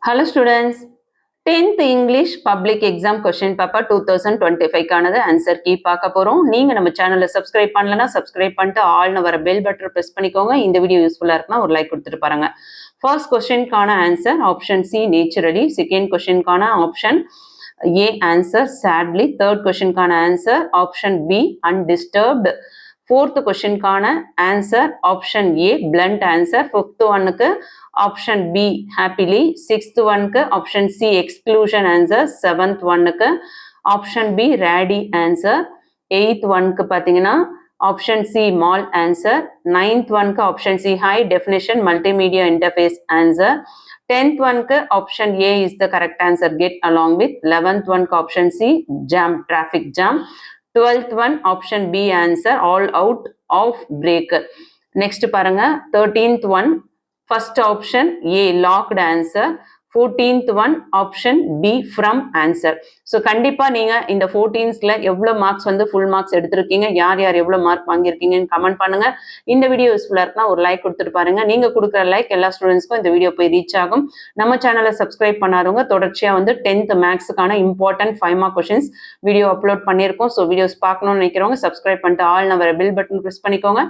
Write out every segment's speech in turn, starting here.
Hello students, 10th English Public Exam Question Paper 2025 கானது answer key பார்க்க போறோம். நீங்க நம்ம சேனலை சப்ஸ்கிரைப் பண்ணலனா சப்ஸ்கிரைப் பண்ணிட்டு ஆல்னு வர பெல் பட்டன் பிரஸ் பண்ணிக்கோங்க. இந்த வீடியோ யூஸ்ஃபுல்லா இருக்குன்னா ஒரு லைக் கொடுத்துட்டு பாருங்க. ஃபர்ஸ்ட் கொஸ்டின்கான answer option C naturally, second கொஸ்டின்கான option A answer sadly, third கொஸ்டின்கான answer option B undisturbed, fourth கொஸ்டின்கான answer option A blunt answer, fifth ஒன்னுக்கு ஆப்ஷன் பி happily, சிக்ஸ்த் ஒன்னுக்கு option C exclusion answer, seventh ஒன்னுக்கு option B ready answer, eighth ஒன்னுக்கு பார்த்தீங்கன்னா option C mall answer, ninth ஒன்னுக்கு option C high definition multimedia interface answer, 10th ஒன்னுக்கு option A is the correct answer get along with, 11th ஒன்னுக்கு option C jam traffic jam, 12th one option B answer all out of break. Next பாருங்க 13th one first option A locked answer, 14th one option B from answer. So கண்டிப்பா நீங்க இந்த 14thல எவ்வளவு marks வந்து full marks எடுத்திருக்கீங்க, யார் யார் எவ்வளவு மார்க் வாங்கியிருக்கீங்கன்னு கமெண்ட் பண்ணுங்க. இந்த வீடியோ யூஸ்ஃபுல்லா இருக்குன்னா ஒரு லைக் கொடுத்துட்டு பாருங்க. நீங்க கொடுக்குற லைக் எல்லா ஸ்டூடெண்ட்ஸ்க்கும் இந்த வீடியோ போய் ரீச் ஆகும். நம்ம சேனலை சப்ஸ்கிரைப் பண்ணாதவங்க தொடர்ச்சியா வந்து 10th மேக்ஸுக்கான important 5 mark questions video upload பண்ணியிருக்கோம். ஸோ வீடியோஸ் பார்க்கணும்னு நினைக்கிறவங்க சப்ஸ்கிரைப் பண்ணிட்டு ஆல் நவர பில் பட்டன் ப்ரெஸ் பண்ணிக்கோங்க.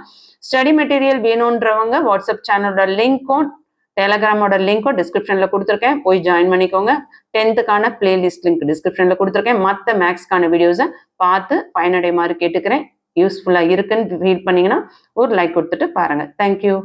ஸ்டடி மெட்டீரியல் வேணுன்றவங்க வாட்ஸ்அப் சேனலோட லிங்க்கும் டெலகிராமோட லிங்க்கும் டிஸ்கிரிப்ஷன்ல கொடுத்துருக்கேன், போய் ஜாயின் பண்ணிக்கோங்க. 10th பிளேலிஸ்ட் லிங்க் டிஸ்கிரிப்ஷன்ல கொடுத்துருக்கேன். மற்ற மேக்ஸ்க்கான வீடியோஸை பார்த்து பயனடைமாறு கேட்டுக்கிறேன். யூஸ்ஃபுல்லா இருக்குன்னு ஃபீல் பண்ணீங்கன்னா ஒரு லைக் கொடுத்துட்டு பாருங்க. தேங்க்யூ.